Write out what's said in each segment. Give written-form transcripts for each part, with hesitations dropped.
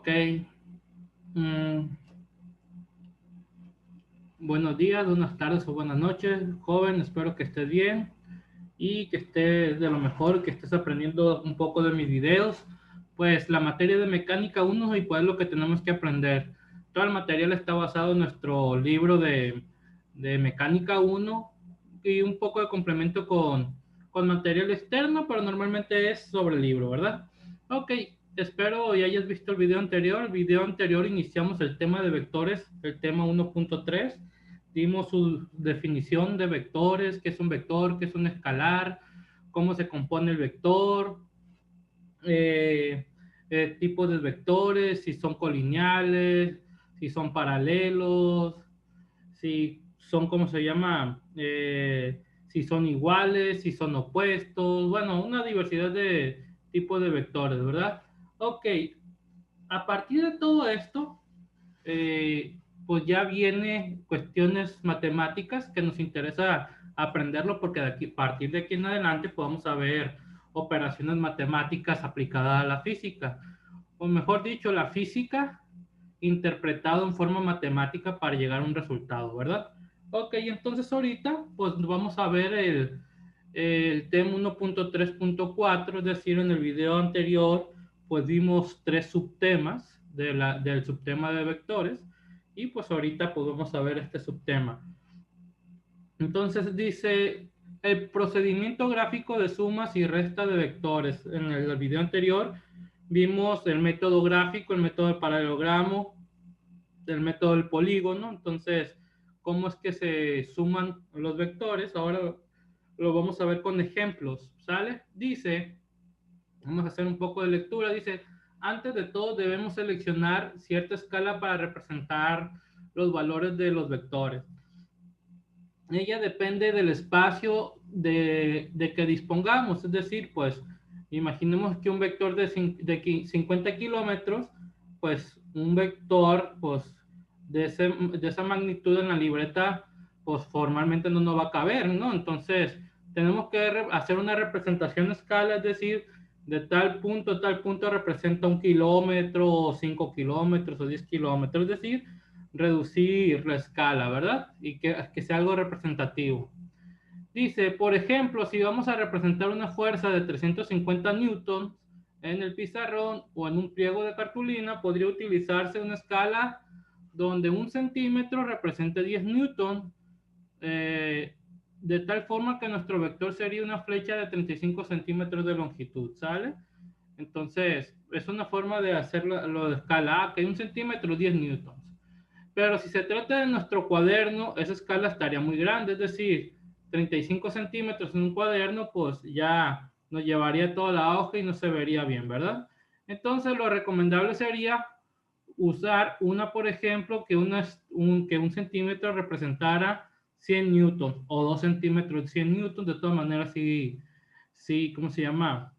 Ok. Mm, Buenos días, buenas tardes o buenas noches, joven. Espero que estés bien y que estés de lo mejor, que estés aprendiendo un poco de mis videos. Pues la materia de mecánica uno y pues lo que tenemos que aprender. Todo el material está basado en nuestro libro de mecánica uno y un poco de complemento con material externo, pero normalmente es sobre el libro, ¿verdad? Ok, espero y hayas visto el video anterior. El video anterior iniciamos el tema de vectores, el tema 1.3. Dimos su definición de vectores, qué es un vector, qué es un escalar, cómo se compone el vector, eh, tipos de vectores, si son colineales, si son paralelos, si son, ¿cómo se llama? Si son iguales, si son opuestos, bueno, una diversidad de tipos de vectores, ¿verdad? Ok, a partir de todo esto, eh, pues ya viene cuestiones matemáticas que nos interesa aprenderlo porque de aquí, a partir de aquí en adelante podemos saber operaciones matemáticas aplicadas a la física, o mejor dicho, la física interpretado en forma matemática para llegar a un resultado, ¿verdad? Ok, entonces ahorita pues vamos a ver el tema 1.3.4, es decir, en el video anterior pues vimos tres subtemas del subtema de vectores y pues ahorita podemos ver este subtema. Entonces dice el procedimiento gráfico de sumas y resta de vectores. En el video anterior vimos el método gráfico, el método de paralelogramo, del método del polígono. Entonces, ¿cómo es que se suman los vectores? Ahora lo vamos a ver con ejemplos, ¿sale? Dice, vamos a hacer un poco de lectura, dice, antes de todo debemos seleccionar cierta escala para representar los valores de los vectores. Ella depende del espacio de que dispongamos, es decir, pues imaginemos que un vector de 50 kilómetros, pues un vector pues de esa magnitud en la libreta, pues formalmente no nos va a caber, ¿no? Entonces tenemos que hacer una representación a escala, es decir, de tal punto a tal punto representa 1 kilómetro, o 5 kilómetros, o 10 kilómetros, es decir, reducir la escala, ¿verdad? Y que sea algo representativo. Dice, por ejemplo, si vamos a representar una fuerza de 350 newtons en el pizarrón o en un pliego de cartulina, podría utilizarse una escala donde 1 centímetro represente 10 newtons, de tal forma que nuestro vector sería una flecha de 35 centímetros de longitud, ¿sale? Entonces, es una forma de hacerlo lo de escala, que 1 centímetro, 10 newtons. Pero si se trata de nuestro cuaderno, esa escala estaría muy grande, es decir, 35 centímetros en un cuaderno, pues ya nos llevaría toda la hoja y no se vería bien, ¿verdad? Entonces, lo recomendable sería usar una, por ejemplo, que un centímetro representara 100 newtons o 2 centímetros 100 newtons. De todas maneras, sí, ¿cómo se llama?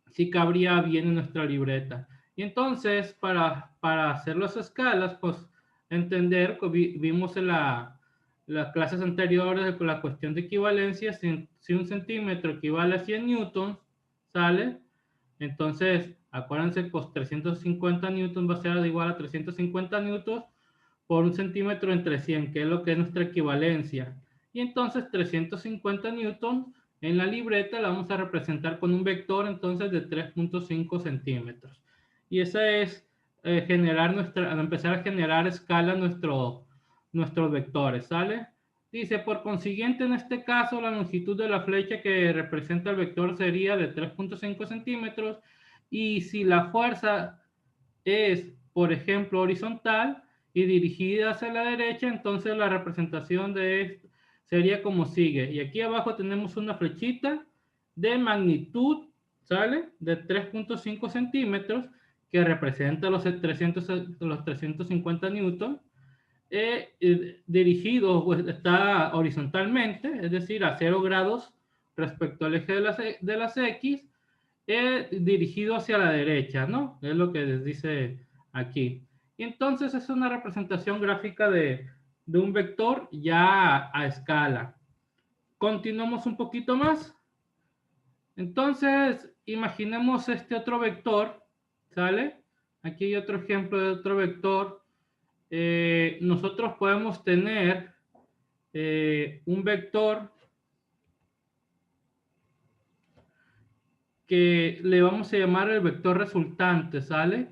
Sí cabría bien en nuestra libreta. Y entonces, para hacer las escalas, pues entender, vimos en las clases anteriores con la cuestión de equivalencia, si 1 centímetro equivale a 100 newtons, ¿sale? Entonces, acuérdense, pues 350 newtons va a ser igual a 350 newtons por 1 centímetro entre 100, que es lo que es nuestra equivalencia. Y entonces 350 newtons en la libreta la vamos a representar con un vector entonces de 3.5 centímetros. Y esa es empezar a generar escala nuestros vectores, ¿sale? Dice, por consiguiente, en este caso, la longitud de la flecha que representa el vector sería de 3.5 centímetros. Y si la fuerza es, por ejemplo, horizontal y dirigida hacia la derecha, entonces la representación de esto sería como sigue. Y aquí abajo tenemos una flechita de magnitud, ¿sale? De 3.5 centímetros, que representa los 350 newtons, dirigido, pues, está horizontalmente, es decir, a 0 grados respecto al eje de las X, dirigido hacia la derecha, ¿no? Es lo que les dice aquí. Y entonces es una representación gráfica de un vector ya a escala. Continuamos un poquito más. Entonces, imaginemos este otro vector, ¿sale? Aquí hay otro ejemplo de otro vector. Nosotros podemos tener un vector que le vamos a llamar el vector resultante, ¿sale?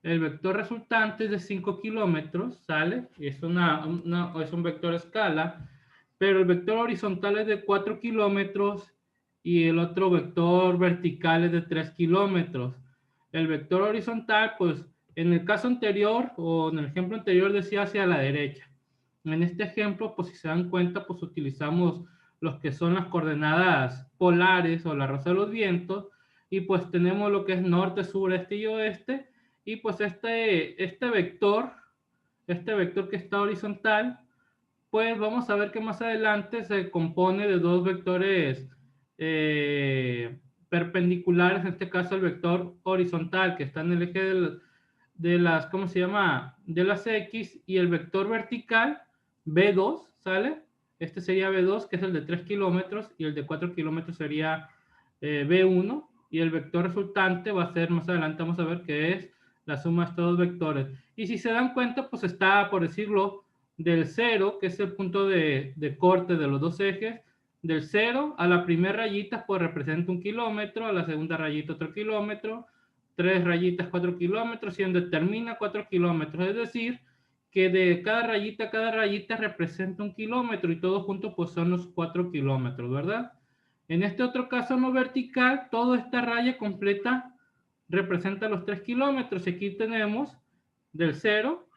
El vector resultante es de 5 kilómetros, ¿sale? Es es un vector escala, pero el vector horizontal es de 4 kilómetros y el otro vector vertical es de 3 kilómetros. El vector horizontal, pues, en el caso anterior o en el ejemplo anterior decía hacia la derecha. En este ejemplo, pues si se dan cuenta, pues utilizamos los que son las coordenadas polares o la rosa de los vientos, y pues tenemos lo que es norte, sur, este y oeste, y pues este vector que está horizontal, pues vamos a ver que más adelante se compone de dos vectores perpendiculares, en este caso el vector horizontal que está en el eje de las, ¿cómo se llama? De las X, y el vector vertical B2, ¿sale? Este sería B2, que es el de 3 kilómetros, y el de 4 kilómetros sería B1, y el vector resultante va a ser, más adelante vamos a ver que es la suma de estos dos vectores. Y si se dan cuenta, pues está, por decirlo, del 0, que es el punto de corte de los dos ejes, del 0 a la primera rayita, pues representa 1 kilómetro, a la segunda rayita otro kilómetro, 3 rayitas 4 kilómetros, y donde termina 4 kilómetros, es decir, que de cada rayita a cada rayita representa 1 kilómetro, y todos juntos pues son los 4 kilómetros, ¿verdad? En este otro caso no vertical, toda esta raya completa representa los 3 kilómetros. Aquí tenemos del 0,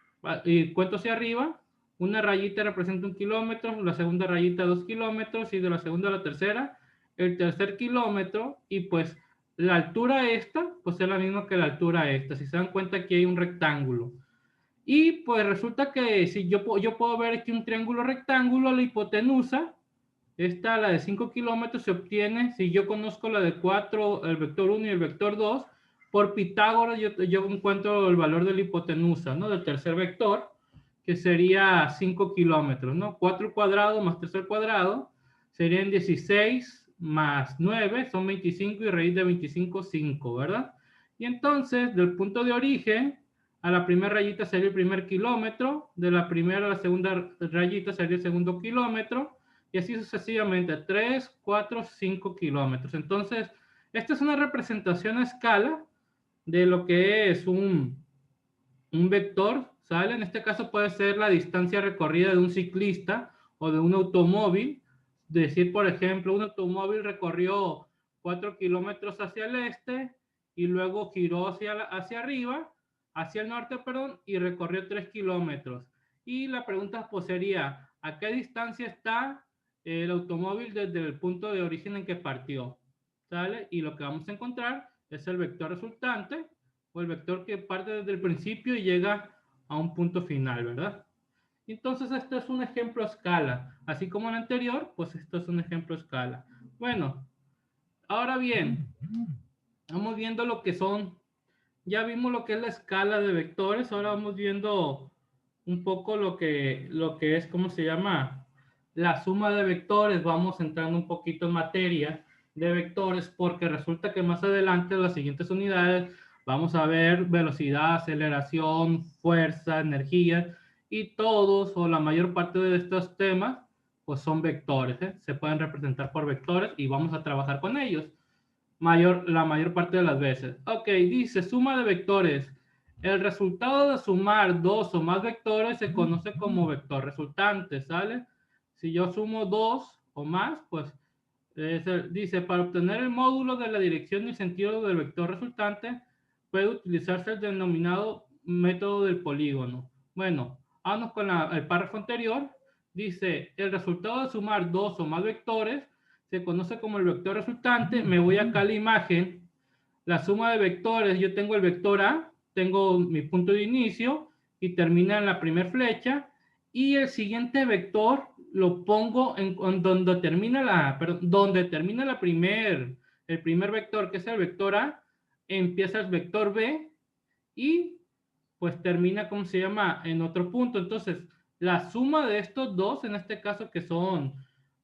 y cuento hacia arriba, una rayita representa 1 kilómetro, la segunda rayita 2 kilómetros, y de la segunda a la tercera, el tercer kilómetro, y pues la altura esta, pues es la misma que la altura esta. Si se dan cuenta, aquí hay un rectángulo. Y pues resulta que si yo puedo ver aquí un triángulo rectángulo, la hipotenusa, esta, la de 5 kilómetros, se obtiene, si yo conozco la de 4, el vector 1 y el vector 2, por Pitágoras yo encuentro el valor de la hipotenusa, ¿no? Del tercer vector, que sería 5 kilómetros, ¿no? 4 al cuadrado más 3 al cuadrado serían 16 más 9, son 25, y raíz de 25, 5, ¿verdad? Y entonces, del punto de origen a la primera rayita sería el primer kilómetro, de la primera a la segunda rayita sería el segundo kilómetro, y así sucesivamente, 3, 4, 5 kilómetros. Entonces, esta es una representación a escala de lo que es un vector, ¿sale? En este caso puede ser la distancia recorrida de un ciclista o de un automóvil. Decir, por ejemplo, un automóvil recorrió 4 kilómetros hacia el este y luego giró hacia arriba, hacia el norte, perdón, y recorrió 3 kilómetros. Y la pregunta pues sería, ¿a qué distancia está el automóvil desde el punto de origen en que partió? ¿Sale? Y lo que vamos a encontrar es el vector resultante, o el vector que parte desde el principio y llega a un punto final, ¿verdad? Entonces, este es un ejemplo a escala. Así como el anterior, pues esto es un ejemplo a escala. Bueno, ahora bien, vamos viendo lo que son, ya vimos lo que es la escala de vectores, ahora vamos viendo un poco lo que es, ¿cómo se llama? La suma de vectores. Vamos entrando un poquito en materia de vectores, porque resulta que más adelante en las siguientes unidades vamos a ver velocidad, aceleración, fuerza, energía, y todos o la mayor parte de estos temas pues son vectores, ¿eh? Se pueden representar por vectores y vamos a trabajar con ellos la mayor parte de las veces. Ok, dice suma de vectores. El resultado de sumar dos o más vectores se conoce como vector resultante, ¿sale? Si yo sumo dos o más, pues dice, para obtener el módulo de la dirección y sentido del vector resultante, puede utilizarse el denominado método del polígono. Bueno, vamos con el párrafo anterior. Dice, el resultado de sumar dos o más vectores se conoce como el vector resultante. Me voy acá a la imagen. La suma de vectores, yo tengo el vector A, tengo mi punto de inicio y termina en la primera flecha, y el siguiente vector lo pongo en donde termina el primer vector, que es el vector A, empieza el vector B y pues termina, ¿cómo se llama?, en otro punto. Entonces, la suma de estos dos, en este caso que son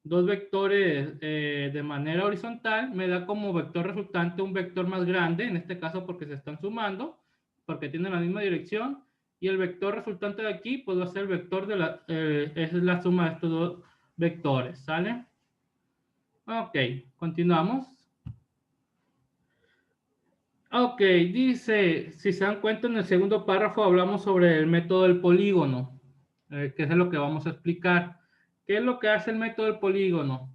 dos vectores de manera horizontal, me da como vector resultante un vector más grande, en este caso porque se están sumando, porque tienen la misma dirección, y el vector resultante de aquí pues va a ser el vector de la, es la suma de estos dos vectores, ¿sale? Ok, continuamos. Ok, dice, si se dan cuenta en el segundo párrafo hablamos sobre el método del polígono, que es lo que vamos a explicar. ¿Qué es lo que hace el método del polígono?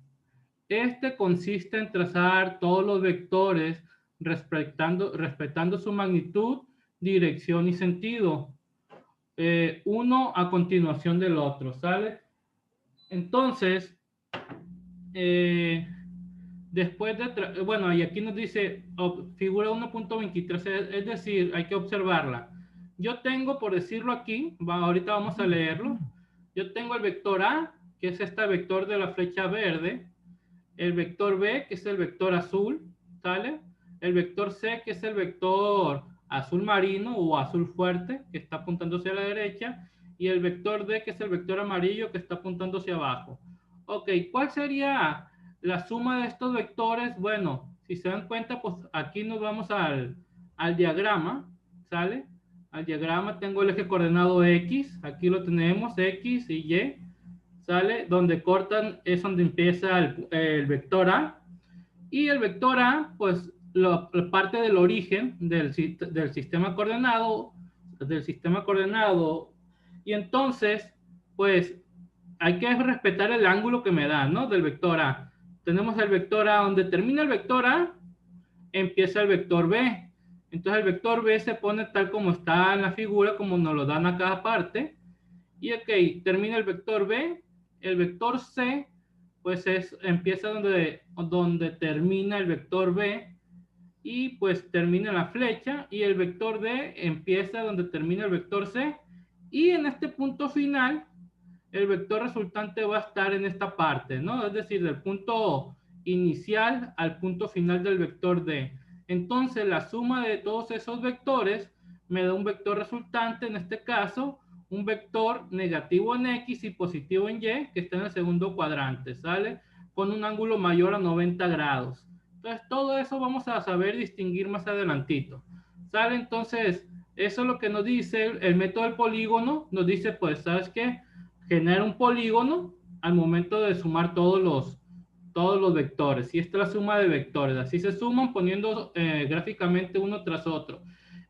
Este consiste en trazar todos los vectores respetando su magnitud, dirección y sentido, uno a continuación del otro, ¿sale? Entonces, eh, después de, bueno, y aquí nos dice figura 1.23, es decir, hay que observarla. Yo tengo, por decirlo aquí, ahorita vamos a leerlo, yo tengo el vector A, que es este vector de la flecha verde, el vector B, que es el vector azul, ¿sale? El vector C, que es el vector azul marino o azul fuerte, que está apuntando hacia la derecha, y el vector D, que es el vector amarillo, que está apuntando hacia abajo. Ok, ¿cuál sería la suma de estos vectores? Bueno, si se dan cuenta, pues aquí nos vamos al diagrama, ¿sale? Al diagrama tengo el eje coordenado X, aquí lo tenemos, X y Y, ¿sale? Donde cortan es donde empieza el vector A, y el vector A, pues, parte del origen del sistema coordenado, y entonces, pues, hay que respetar el ángulo que me da, ¿no? Del vector A. Tenemos el vector A, donde termina el vector A, empieza el vector B. Entonces el vector B se pone tal como está en la figura, como nos lo dan a cada parte. Y ok, termina el vector B, el vector C, pues empieza donde termina el vector B y pues termina la flecha, y el vector D empieza donde termina el vector C, y en este punto final el vector resultante va a estar en esta parte, ¿no? Es decir, del punto inicial al punto final del vector D. Entonces la suma de todos esos vectores me da un vector resultante, en este caso un vector negativo en X y positivo en Y, que está en el segundo cuadrante, ¿sale? Con un ángulo mayor a 90 grados. Entonces todo eso vamos a saber distinguir más adelantito, ¿sale? Entonces eso es lo que nos dice el método del polígono. Nos dice, pues, ¿sabes qué? Genera un polígono al momento de sumar todos los vectores. Y esta es la suma de vectores. Así se suman poniendo gráficamente uno tras otro.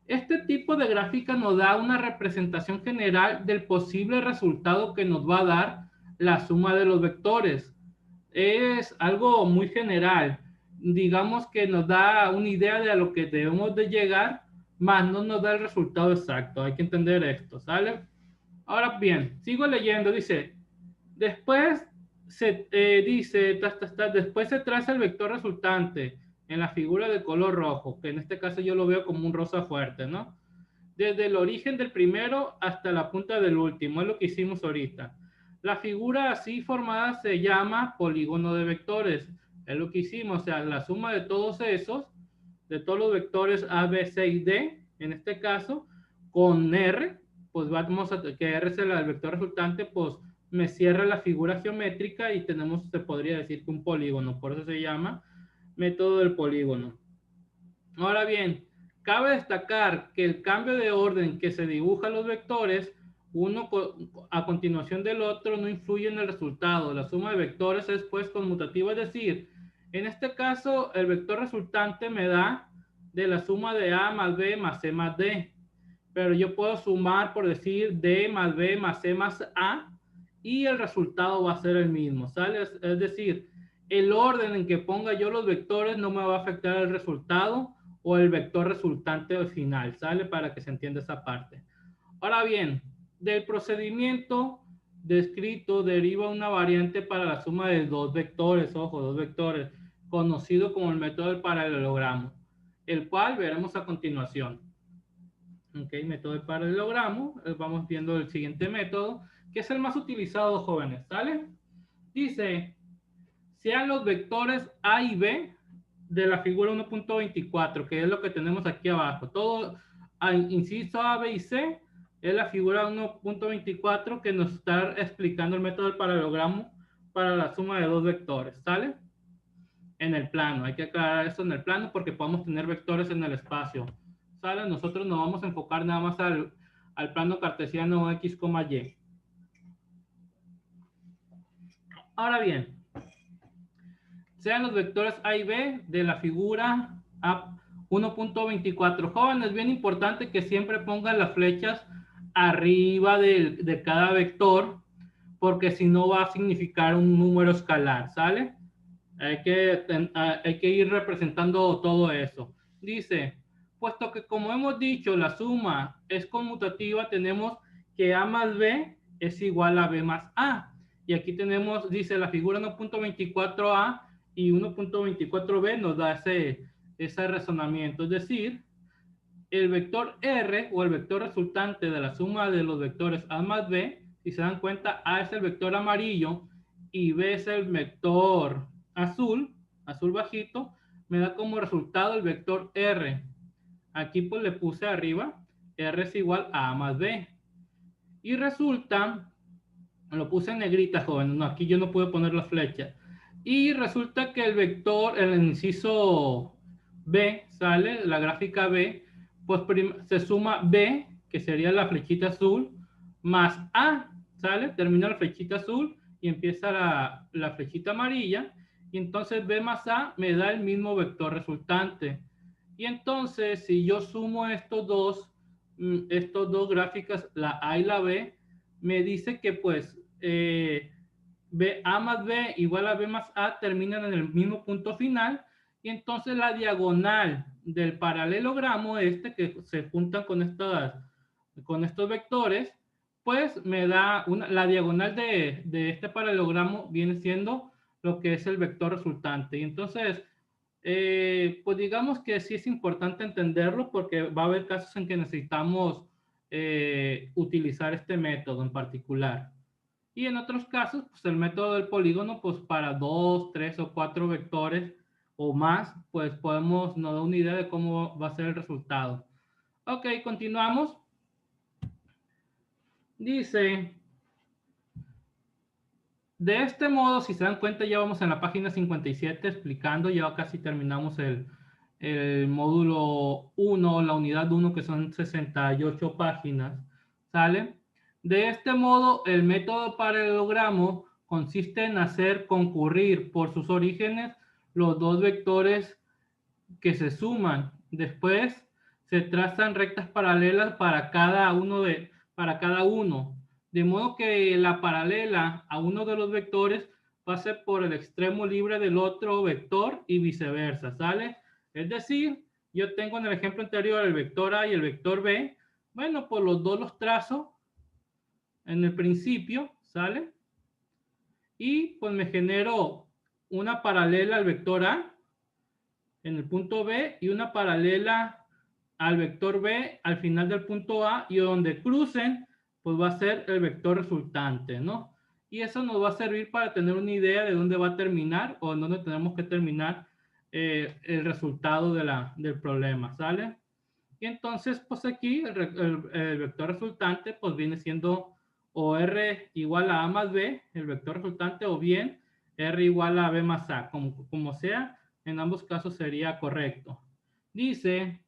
Este tipo de gráfica nos da una representación general del posible resultado que nos va a dar la suma de los vectores. Es algo muy general. Digamos que nos da una idea de a lo que debemos de llegar, más no nos da el resultado exacto. Hay que entender esto, ¿sale? Ahora bien, sigo leyendo, dice, después después se traza el vector resultante en la figura de color rojo, que en este caso yo lo veo como un rosa fuerte, ¿no? Desde el origen del primero hasta la punta del último, es lo que hicimos ahorita. La figura así formada se llama polígono de vectores, es lo que hicimos, o sea, la suma de todos esos, de todos los vectores A, B, C y D, en este caso, con R, pues vamos a que R es el vector resultante, pues me cierra la figura geométrica y tenemos, se podría decir que un polígono, por eso se llama método del polígono. Ahora bien, cabe destacar que el cambio de orden que se dibujan los vectores, uno a continuación del otro, no influye en el resultado. La suma de vectores es pues conmutativa, es decir, en este caso el vector resultante me da de la suma de A más B más C más D, pero yo puedo sumar, por decir, D más B más C más A, y el resultado va a ser el mismo, ¿sale? Es decir, el orden en que ponga yo los vectores no me va a afectar el resultado o el vector resultante al final, ¿sale? Para que se entienda esa parte. Ahora bien, del procedimiento descrito deriva una variante para la suma de dos vectores, ojo, dos vectores, conocido como el método del paralelogramo, el cual veremos a continuación. Ok, método de paralelogramo. Vamos viendo el siguiente método, que es el más utilizado, jóvenes, ¿sale? Dice, sean los vectores A y B de la figura 1.24, que es lo que tenemos aquí abajo. Todo, inciso A, B y C, es la figura 1.24 que nos está explicando el método del paralelogramo para la suma de dos vectores, ¿sale? En el plano, hay que aclarar esto en el plano porque podemos tener vectores en el espacio, ¿sale? Nosotros nos vamos a enfocar nada más al plano cartesiano X, Y. Ahora bien, sean los vectores A y B de la figura A 1.24. Jóvenes, es bien importante que siempre pongan las flechas arriba de cada vector, porque si no va a significar un número escalar, ¿sale? Hay que ir representando todo eso. Dice, puesto que como hemos dicho, la suma es conmutativa, tenemos que A más B es igual a B más A. Y aquí tenemos, dice la figura 1.24A y 1.24B nos da ese razonamiento. Es decir, el vector R o el vector resultante de la suma de los vectores A más B, si se dan cuenta, A es el vector amarillo y B es el vector azul, azul bajito, me da como resultado el vector R. Aquí pues le puse arriba, R es igual a A más B. Y resulta, lo puse en negrita, joven, no, aquí yo no puedo poner la flecha. Y resulta que el vector, el inciso B, sale, la gráfica B, pues se suma B, que sería la flechita azul, más A, ¿sale? Termina la flechita azul y empieza la flechita amarilla, y entonces B más A me da el mismo vector resultante. Y entonces, si yo sumo estos dos gráficas, la A y la B, me dice que pues B, A más B igual a B más A terminan en el mismo punto final, y entonces la diagonal del paralelogramo que se juntan con estos vectores, pues me da la diagonal de este paralelogramo viene siendo lo que es el vector resultante. Y entonces, pues digamos que sí es importante entenderlo, porque va a haber casos en que necesitamos utilizar este método en particular. Y en otros casos, pues el método del polígono, pues para 2, 3 o 4 vectores o más, pues nos da una idea de cómo va a ser el resultado. Ok, continuamos. Dice, de este modo, si se dan cuenta, ya vamos en la página 57 explicando, ya casi terminamos el módulo 1, la unidad 1, que son 68 páginas, ¿sale? De este modo, el método paralelogramo consiste en hacer concurrir por sus orígenes los dos vectores que se suman. Después se trazan rectas paralelas para cada uno. De modo que la paralela a uno de los vectores pase por el extremo libre del otro vector y viceversa, ¿sale? Es decir, yo tengo en el ejemplo anterior el vector A y el vector B. Bueno, pues los dos los trazo en el principio, ¿sale? Y pues me genero una paralela al vector A en el punto B y una paralela al vector B al final del punto A, y donde crucen, pues va a ser el vector resultante, ¿no? Y eso nos va a servir para tener una idea de dónde va a terminar o en dónde tenemos que terminar el resultado del problema, ¿sale? Y entonces, pues aquí el vector resultante, pues viene siendo o R igual a A más B, el vector resultante, o bien R igual a B más A, como sea, en ambos casos sería correcto. Dice,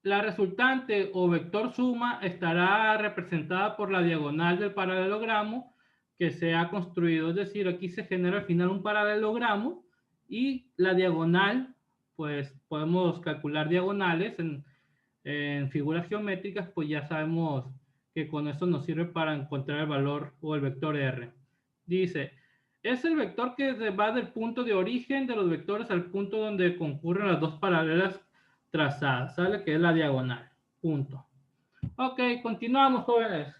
la resultante o vector suma estará representada por la diagonal del paralelogramo que se ha construido. Es decir, aquí se genera al final un paralelogramo y la diagonal, pues podemos calcular diagonales en figuras geométricas, pues ya sabemos que con eso nos sirve para encontrar el valor o el vector R. Dice, es el vector que va del punto de origen de los vectores al punto donde concurren las dos paralelas trazadas, ¿sale? Que es la diagonal, punto. Ok, continuamos, jóvenes.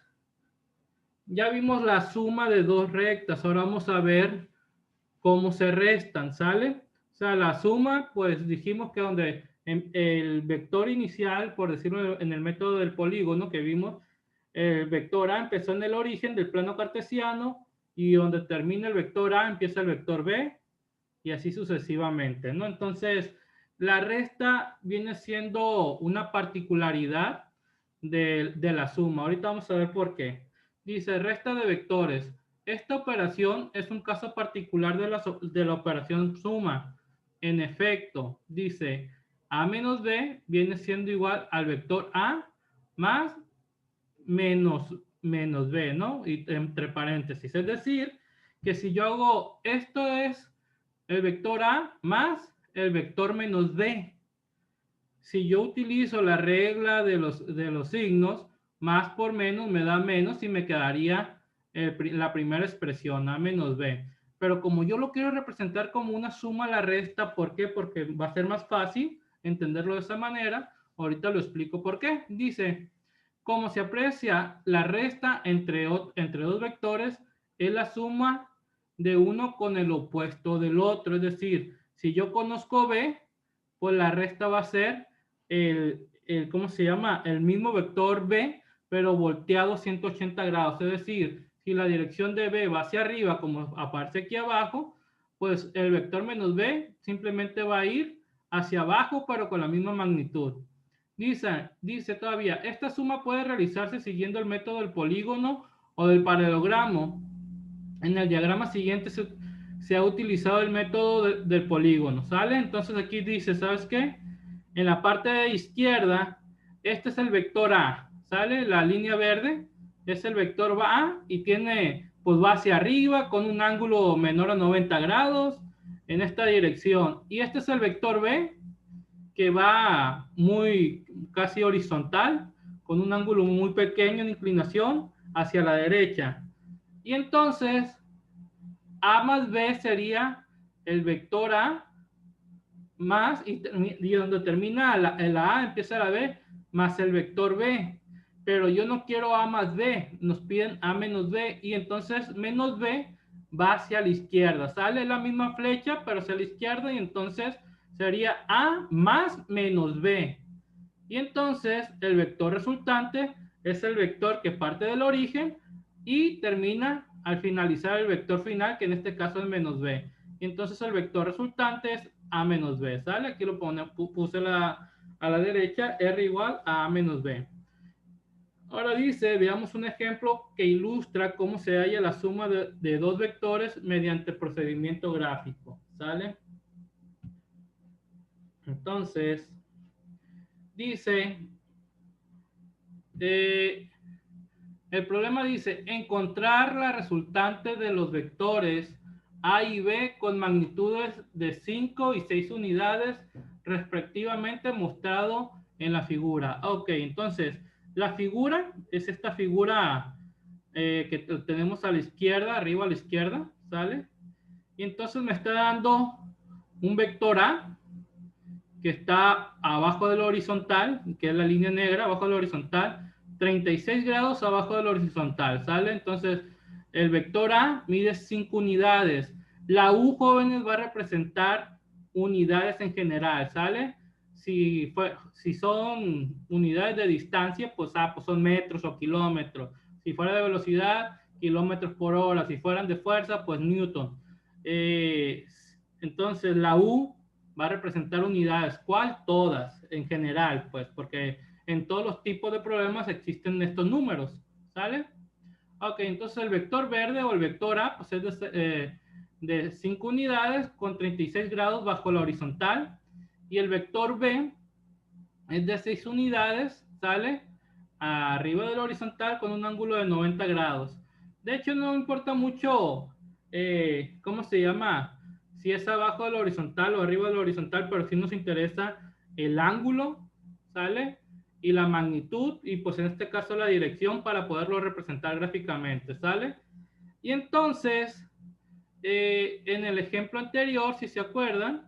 Ya vimos la suma de dos rectas, ahora vamos a ver cómo se restan, ¿sale? O sea, la suma, pues dijimos que donde el vector inicial, por decirlo en el método del polígono que vimos, el vector A empezó en el origen del plano cartesiano, y donde termina el vector A empieza el vector B, y así sucesivamente, ¿no? Entonces, la resta viene siendo una particularidad de la suma. Ahorita vamos a ver por qué. Dice, resta de vectores. Esta operación es un caso particular de la operación suma. En efecto, dice, A menos B viene siendo igual al vector A más menos B, ¿no? Y entre paréntesis. Es decir, que si yo hago esto es el vector A más el vector menos B. Si yo utilizo la regla de los signos, más por menos me da menos y me quedaría la primera expresión, A menos B. Pero como yo lo quiero representar como una suma a la resta, ¿por qué? Porque va a ser más fácil entenderlo de esa manera. Ahorita lo explico por qué. Dice, como se aprecia la resta entre dos vectores, es la suma de uno con el opuesto del otro. Es decir, si yo conozco B, pues la resta va a ser ¿cómo se llama? El mismo vector B, pero volteado 180 grados. Es decir, si la dirección de B va hacia arriba, como aparece aquí abajo, pues el vector menos B simplemente va a ir hacia abajo, pero con la misma magnitud. Dice todavía, esta suma puede realizarse siguiendo el método del polígono o del paralelogramo. En el diagrama siguiente se ha utilizado el método del polígono, ¿sale? Entonces aquí dice, ¿sabes qué? En la parte de izquierda, este es el vector A, ¿sale? La línea verde es el vector A y tiene, pues va hacia arriba con un ángulo menor a 90 grados en esta dirección. Y este es el vector B, que va casi horizontal, con un ángulo muy pequeño de inclinación hacia la derecha. Y entonces, A más B sería el vector A más, y donde termina la A empieza la B, más el vector B. Pero yo no quiero A más B, nos piden A menos B, y entonces menos B va hacia la izquierda. Sale la misma flecha, pero hacia la izquierda, y entonces sería A más menos B. Y entonces el vector resultante es el vector que parte del origen y termina al finalizar el vector final, que en este caso es menos b. Y entonces el vector resultante es a menos b, ¿sale? Aquí lo puse a la derecha, r igual a menos b. Ahora dice, veamos un ejemplo que ilustra cómo se halla la suma de dos vectores mediante procedimiento gráfico, ¿sale? Entonces, dice, el problema dice, encontrar la resultante de los vectores A y B con magnitudes de 5 y 6 unidades respectivamente mostrado en la figura. Ok, entonces, la figura es esta figura que tenemos a la izquierda, arriba a la izquierda, ¿sale? Y entonces me está dando un vector A que está abajo de la horizontal, que es la línea negra, abajo de la horizontal, 36 grados abajo de la horizontal, ¿sale? Entonces, el vector A mide 5 unidades. La U, jóvenes, va a representar unidades en general, ¿sale? Si son unidades de distancia, pues son metros o kilómetros. Si fuera de velocidad, kilómetros por hora. Si fueran de fuerza, pues newton. Entonces, la U va a representar unidades. ¿Cuál? Todas, en general, pues, porque en todos los tipos de problemas existen estos números, ¿sale? Ok, entonces el vector verde o el vector A, pues es de 5 unidades con 36 grados bajo la horizontal, y el vector B es de 6 unidades, ¿sale? Arriba de la horizontal con un ángulo de 90 grados. De hecho, no importa mucho, ¿cómo se llama? Si es abajo de la horizontal o arriba de la horizontal, pero sí nos interesa el ángulo, ¿sale? Y la magnitud, y pues en este caso la dirección para poderlo representar gráficamente, ¿sale? Y entonces, en el ejemplo anterior, si se acuerdan,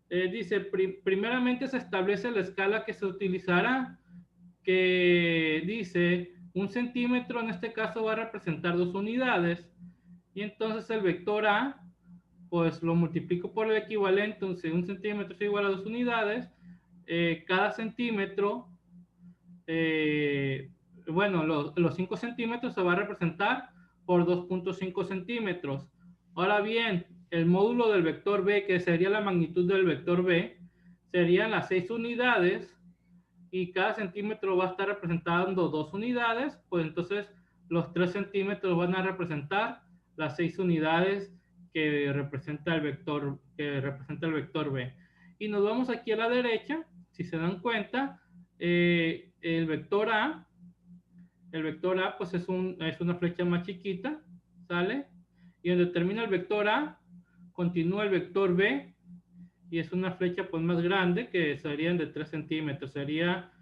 dice, primeramente se establece la escala que se utilizará, que dice 1 centímetro, en este caso va a representar 2 unidades, y entonces el vector A, pues lo multiplico por el equivalente, entonces 1 centímetro es igual a 2 unidades, cada centímetro, bueno, los 5 centímetros se va a representar por 2.5 centímetros. Ahora bien, el módulo del vector B, que sería la magnitud del vector B, serían las 6 unidades, y cada centímetro va a estar representando 2 unidades, pues entonces los 3 centímetros van a representar las 6 unidades que representa el vector B. Y nos vamos aquí a la derecha, si se dan cuenta, el vector A pues es una flecha más chiquita, ¿sale? Y donde termina el vector A, continúa el vector B, y es una flecha pues más grande, que serían de 3 centímetros, sería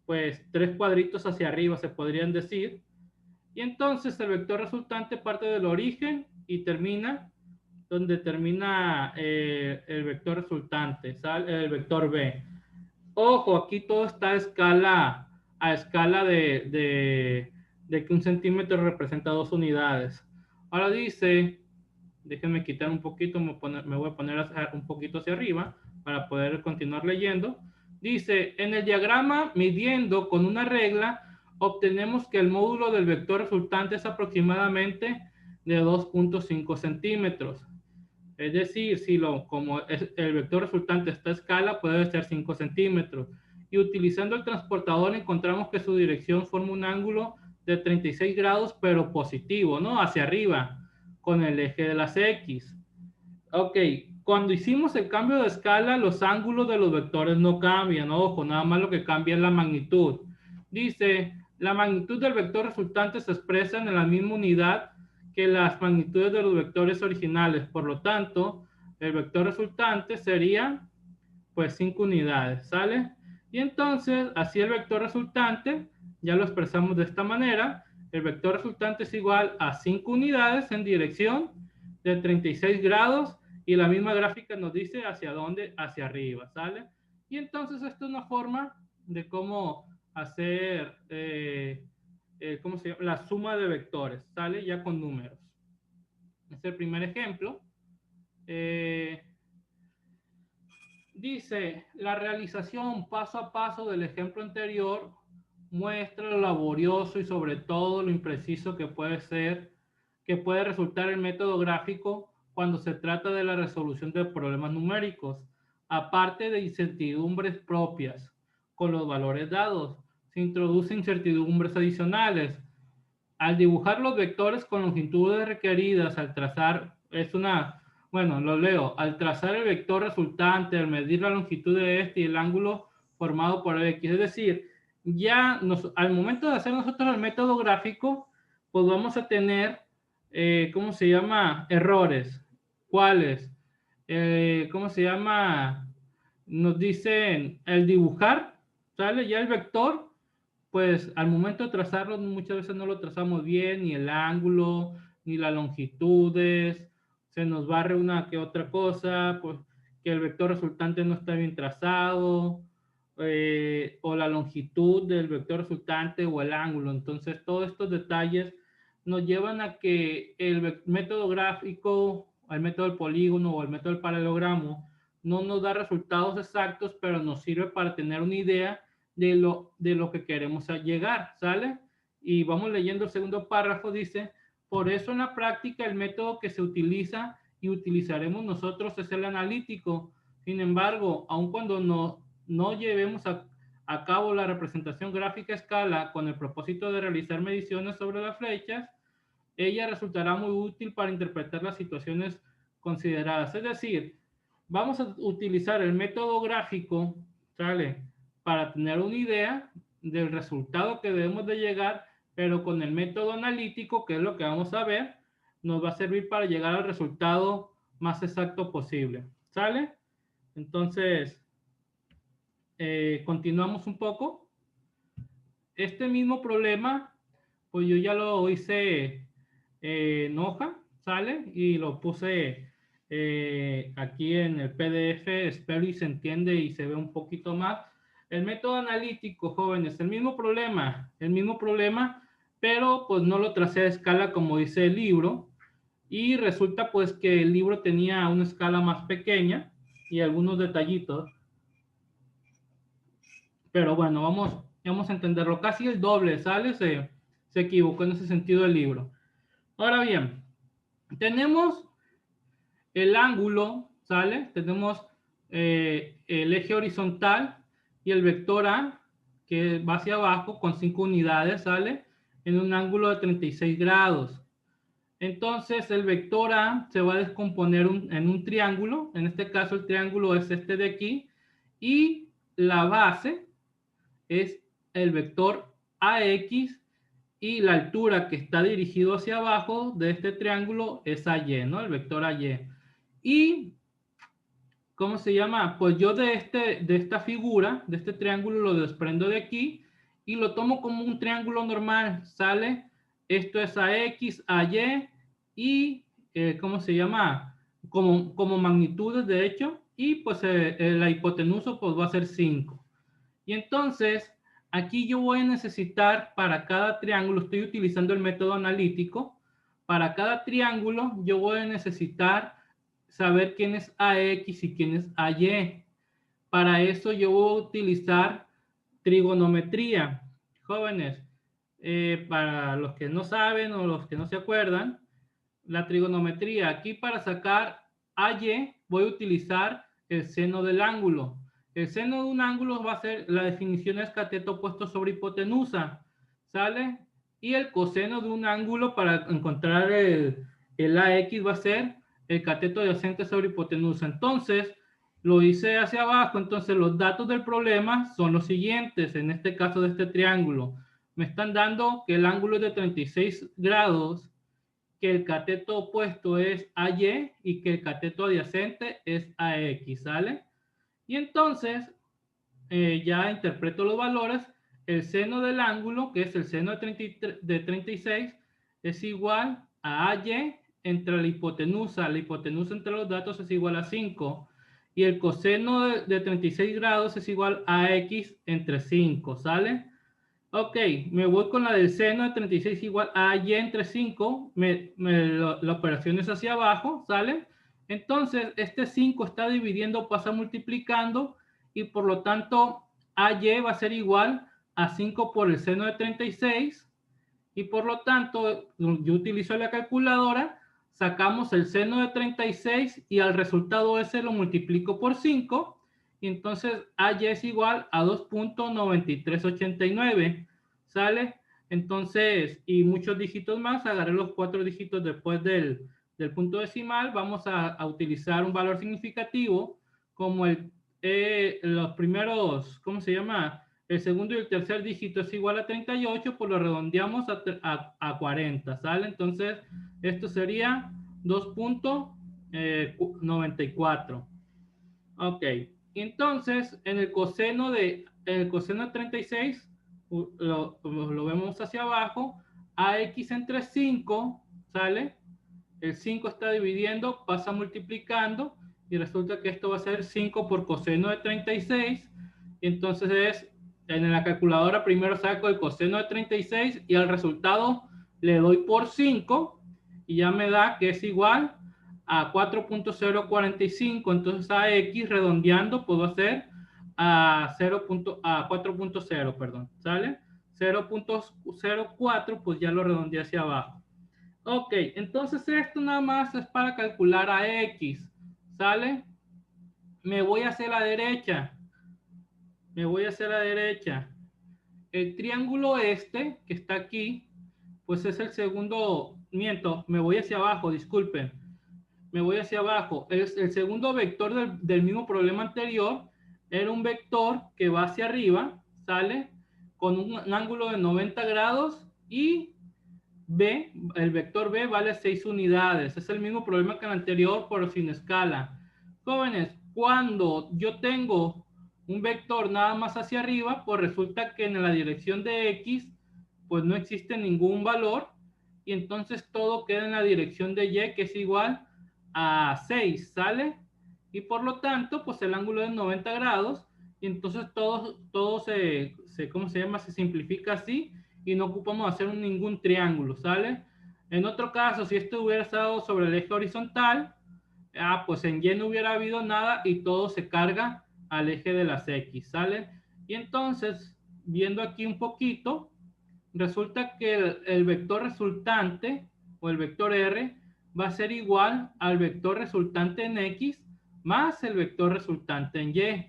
pues 3 cuadritos hacia arriba, se podrían decir. Y entonces el vector resultante parte del origen y termina donde termina el vector resultante, ¿sale? El vector B. Ojo, aquí todo está a escala de que 1 centímetro representa 2 unidades. Ahora dice, déjenme quitar un poquito, me voy a poner un poquito hacia arriba para poder continuar leyendo. Dice, en el diagrama midiendo con una regla, obtenemos que el módulo del vector resultante es aproximadamente de 2.5 centímetros. Es decir, si como el vector resultante está a escala, puede ser 5 centímetros. Y utilizando el transportador encontramos que su dirección forma un ángulo de 36 grados, pero positivo, ¿no? Hacia arriba, con el eje de las X. Ok, cuando hicimos el cambio de escala, los ángulos de los vectores no cambian, ¿no? Ojo, nada más lo que cambia es la magnitud. Dice, la magnitud del vector resultante se expresa en la misma unidad que las magnitudes de los vectores originales. Por lo tanto, el vector resultante sería, pues, 5 unidades, ¿sale? Y entonces, así el vector resultante, ya lo expresamos de esta manera, el vector resultante es igual a 5 unidades en dirección de 36 grados, y la misma gráfica nos dice hacia dónde, hacia arriba, ¿sale? Y entonces esto es una forma de cómo hacer, ¿cómo se llama? La suma de vectores, ¿sale? Ya con números. Este es el primer ejemplo. Dice, la realización paso a paso del ejemplo anterior muestra lo laborioso y sobre todo lo impreciso que puede resultar el método gráfico cuando se trata de la resolución de problemas numéricos, aparte de incertidumbres propias con los valores dados. Se introducen incertidumbres adicionales. Al dibujar los vectores con longitudes requeridas, bueno, lo leo, al trazar el vector resultante, al medir la longitud de este y el ángulo formado por el X, es decir, al momento de hacer nosotros el método gráfico, pues vamos a tener, ¿cómo se llama? Errores. ¿Cuáles? ¿Cómo se llama? Nos dicen el dibujar, ¿sale? Ya el vector, pues al momento de trazarlo muchas veces no lo trazamos bien, ni el ángulo, ni las longitudes, se nos barre una que otra cosa, pues que el vector resultante no está bien trazado, o la longitud del vector resultante o el ángulo. Entonces todos estos detalles nos llevan a que el método gráfico, el método del polígono o el método del paralelogramo no nos da resultados exactos, pero nos sirve para tener una idea de lo que queremos llegar, ¿sale? Y vamos leyendo el segundo párrafo, dice, por eso en la práctica el método que se utiliza y utilizaremos nosotros es el analítico. Sin embargo, aun cuando no llevemos a cabo la representación gráfica a escala con el propósito de realizar mediciones sobre las flechas, ella resultará muy útil para interpretar las situaciones consideradas. Es decir, vamos a utilizar el método gráfico, ¿sale? Para tener una idea del resultado que debemos de llegar, pero con el método analítico, que es lo que vamos a ver, nos va a servir para llegar al resultado más exacto posible, ¿sale? Entonces, continuamos un poco. Este mismo problema, pues yo ya lo hice en hoja, ¿sale? Y lo puse aquí en el PDF, espero y se entiende y se ve un poquito más. El método analítico, jóvenes, el mismo problema, pero pues no lo tracé a escala como dice el libro, y resulta pues que el libro tenía una escala más pequeña y algunos detallitos, pero bueno, vamos a entenderlo, casi el doble, ¿sale? Se equivocó en ese sentido el libro. Ahora bien, tenemos el ángulo, ¿sale? Tenemos el eje horizontal y el vector A, que va hacia abajo con 5 unidades, ¿sale? En un ángulo de 36 grados. Entonces, el vector A se va a descomponer en un triángulo. En este caso, el triángulo es este de aquí. Y la base es el vector AX y la altura que está dirigido hacia abajo de este triángulo es AY, ¿no? El vector AY. Y, ¿cómo se llama? Pues yo de esta figura, de este triángulo, lo desprendo de aquí y lo tomo como un triángulo normal, ¿sale? Esto es AX, AY y, ¿cómo se llama? Como magnitudes, de hecho, y pues la hipotenusa pues va a ser 5. Y entonces, aquí yo voy a necesitar para cada triángulo, estoy utilizando el método analítico, para cada triángulo yo voy a necesitar saber quién es AX y quién es AY. Para eso yo voy a utilizar trigonometría. Jóvenes, para los que no saben o los que no se acuerdan, la trigonometría, aquí para sacar AY voy a utilizar el seno del ángulo. El seno de un ángulo va a ser, la definición es cateto opuesto sobre hipotenusa, ¿sale? Y el coseno de un ángulo para encontrar el AX va a ser el cateto adyacente sobre hipotenusa. Entonces, lo hice hacia abajo, entonces los datos del problema son los siguientes, en este caso de este triángulo. Me están dando que el ángulo es de 36 grados, que el cateto opuesto es AY y que el cateto adyacente es AX, ¿sale? Y entonces ya interpreto los valores. El seno del ángulo, que es el seno de 36, es igual a AY entre la hipotenusa. La hipotenusa entre los datos es igual a 5. Y el coseno de 36 grados es igual a X entre 5, ¿sale? Ok, me voy con la del seno de 36 igual a y entre 5, la operación es hacia abajo, ¿sale? Entonces, este 5 está dividiendo, pasa multiplicando, y por lo tanto, AY va a ser igual a 5 por el seno de 36, y por lo tanto, yo utilizo la calculadora, sacamos el seno de 36 y al resultado ese lo multiplico por 5, y entonces AY es igual a 2.9389, ¿sale? Entonces, y muchos dígitos más, agarré los 4 dígitos después del punto decimal, vamos a utilizar un valor significativo como los primeros, ¿cómo se llama? El segundo y el tercer dígito es igual a 38, pues lo redondeamos a 40, ¿sale? Entonces, esto sería 2.94. Ok, entonces en el coseno de 36 lo vemos hacia abajo, AX entre 5, ¿sale? El 5 está dividiendo, pasa multiplicando y resulta que esto va a ser 5 por coseno de 36. Y entonces en la calculadora primero saco el coseno de 36 y al resultado le doy por 5 y ya me da que es igual a 4.045. Entonces a X redondeando puedo hacer a 4.0, perdón, ¿sale? 0.04, pues ya lo redondeé hacia abajo. Ok, entonces esto nada más es para calcular a X, ¿sale? Me voy hacia la derecha. Me voy hacia la derecha. El triángulo este, que está aquí, pues es el segundo, miento, me voy hacia abajo, disculpen. Me voy hacia abajo. El segundo vector del mismo problema anterior era un vector que va hacia arriba, ¿sale? Con un ángulo de 90 grados y B, el vector B vale 6 unidades. Es el mismo problema que el anterior, pero sin escala. Jóvenes, cuando yo tengo un vector nada más hacia arriba, pues resulta que en la dirección de X, pues no existe ningún valor. Y entonces todo queda en la dirección de Y, que es igual a 6, ¿sale? Y por lo tanto, pues el ángulo es 90 grados. Y entonces todo ¿cómo se llama? Se simplifica así y no ocupamos hacer ningún triángulo, ¿sale? En otro caso, si esto hubiera estado sobre el eje horizontal, pues en Y no hubiera habido nada y todo se carga al eje de las X, ¿sale? Y entonces, viendo aquí un poquito, resulta que el vector resultante o el vector R va a ser igual al vector resultante en X más el vector resultante en Y,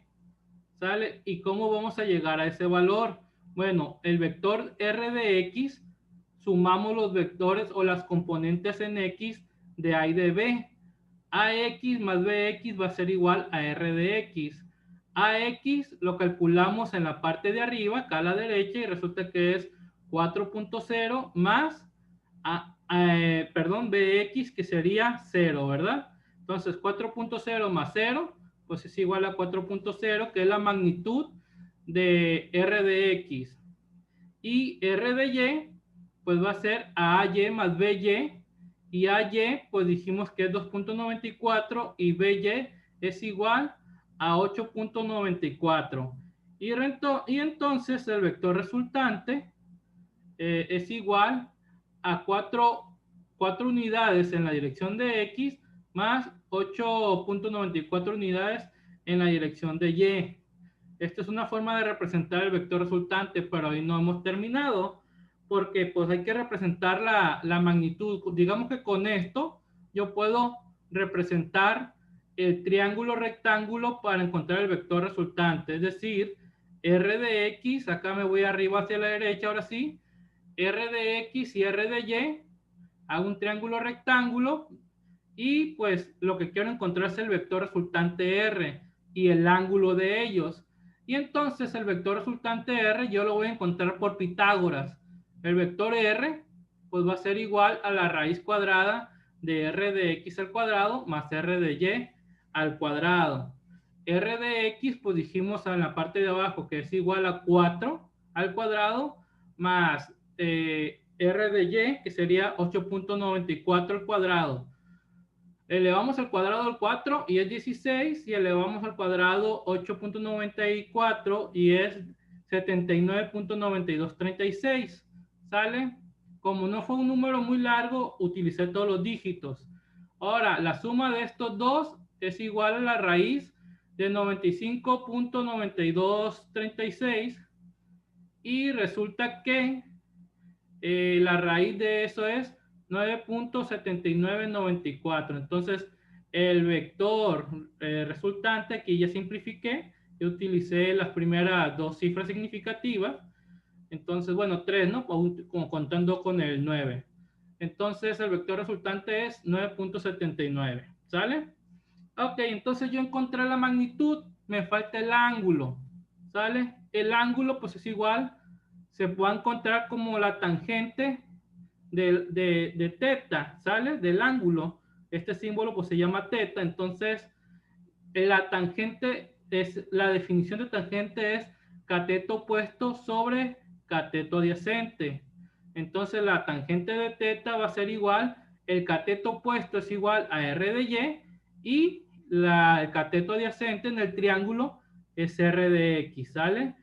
¿sale? ¿Y cómo vamos a llegar a ese valor? Bueno, el vector R de X, sumamos los vectores o las componentes en X de A y de B. AX más BX va a ser igual a R de X. AX lo calculamos en la parte de arriba, acá a la derecha, y resulta que es 4.0 más, BX, que sería 0, ¿verdad? Entonces 4.0 más 0, pues es igual a 4.0, que es la magnitud de R de X. Y R de Y, pues va a ser AY más BY, y AY, pues dijimos que es 2.94, y BY es igual a 8.94. Y entonces el vector resultante es igual a 4 unidades en la dirección de X más 8.94 unidades en la dirección de Y. Esta es una forma de representar el vector resultante, pero hoy no hemos terminado porque pues hay que representar la magnitud. Digamos que con esto yo puedo representar el triángulo rectángulo para encontrar el vector resultante, es decir, R de X, acá me voy arriba hacia la derecha, ahora sí, R de X y R de Y, hago un triángulo rectángulo y pues lo que quiero encontrar es el vector resultante R y el ángulo de ellos. Y entonces el vector resultante R yo lo voy a encontrar por Pitágoras. El vector R pues va a ser igual a la raíz cuadrada de R de X al cuadrado más R de Y al cuadrado. R de X pues dijimos en la parte de abajo que es igual a 4 al cuadrado más R de Y, que sería 8.94 al cuadrado. Elevamos al cuadrado al 4 y es 16, y elevamos al cuadrado 8.94 y es 79.9236. ¿Sale? Como no fue un número muy largo, utilicé todos los dígitos. Ahora, la suma de estos dos es igual a la raíz de 95.9236, y resulta que la raíz de eso es 9.7994. Entonces, el vector resultante, aquí ya simplifiqué, yo utilicé las primeras dos cifras significativas. Entonces, bueno, 3, ¿no? Como contando con el 9. Entonces, el vector resultante es 9.79. ¿Sale? Ok, entonces yo encontré la magnitud, me falta el ángulo. ¿Sale? El ángulo, pues es igual, se puede encontrar como la tangente de teta, ¿sale? Del ángulo. Este símbolo pues se llama teta. Entonces, la tangente es, la definición de tangente es cateto opuesto sobre cateto adyacente. Entonces, la tangente de teta va a ser igual, el cateto opuesto es igual a R de Y, y el cateto adyacente en el triángulo es R de X, ¿sale?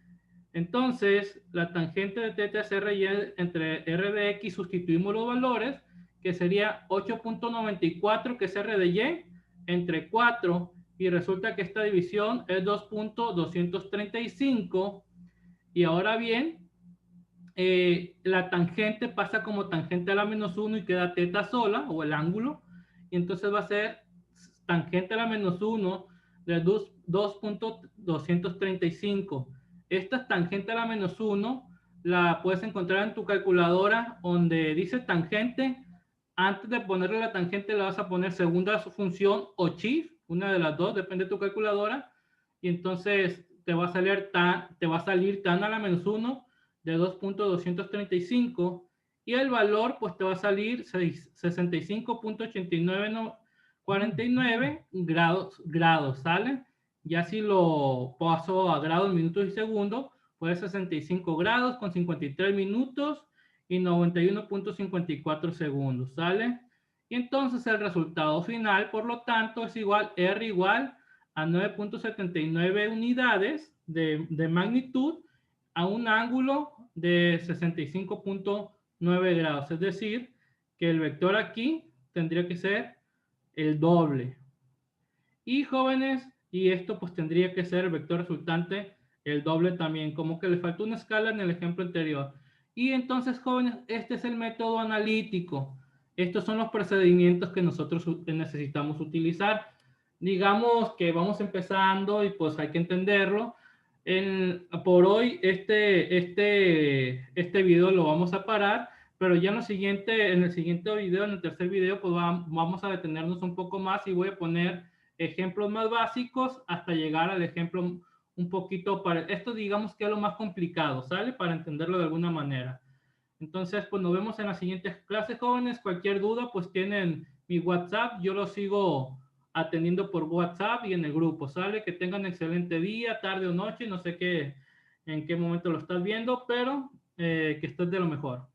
Entonces, la tangente de teta es R y entre R de X, sustituimos los valores, que sería 8.94, que es R de Y, entre 4, y resulta que esta división es 2.235. Y ahora bien, la tangente pasa como tangente a la menos 1 y queda teta sola, o el ángulo, y entonces va a ser tangente a la menos 1 de 2.235. Esta tangente a la menos 1 la puedes encontrar en tu calculadora donde dice tangente. Antes de ponerle la tangente le vas a poner segunda función o shift, una de las dos, depende de tu calculadora, y entonces te va a salir tan a la menos 1 de 2.235, y el valor pues te va a salir 65.8949 grados, ¿sale? Ya si lo paso a grados, minutos y segundos, pues 65 grados con 53 minutos y 91.54 segundos, ¿sale? Y entonces el resultado final, por lo tanto, es igual, R igual a 9.79 unidades de magnitud a un ángulo de 65.9 grados. Es decir, que el vector aquí tendría que ser el doble. Y jóvenes, y esto pues tendría que ser el vector resultante el doble también, como que le faltó una escala en el ejemplo anterior. Y entonces, jóvenes, este es el método analítico. Estos son los procedimientos que nosotros necesitamos utilizar. Digamos que vamos empezando y pues hay que entenderlo. Por hoy este video lo vamos a parar, pero ya en el siguiente video, en el tercer video, pues vamos a detenernos un poco más y voy a poner ejemplos más básicos hasta llegar al ejemplo un poquito para... Esto digamos que es lo más complicado, ¿sale? Para entenderlo de alguna manera. Entonces, pues nos vemos en las siguientes clases, jóvenes. Cualquier duda, pues tienen mi WhatsApp. Yo lo sigo atendiendo por WhatsApp y en el grupo, ¿sale? Que tengan excelente día, tarde o noche. No sé qué, en qué momento lo estás viendo, pero que estés de lo mejor.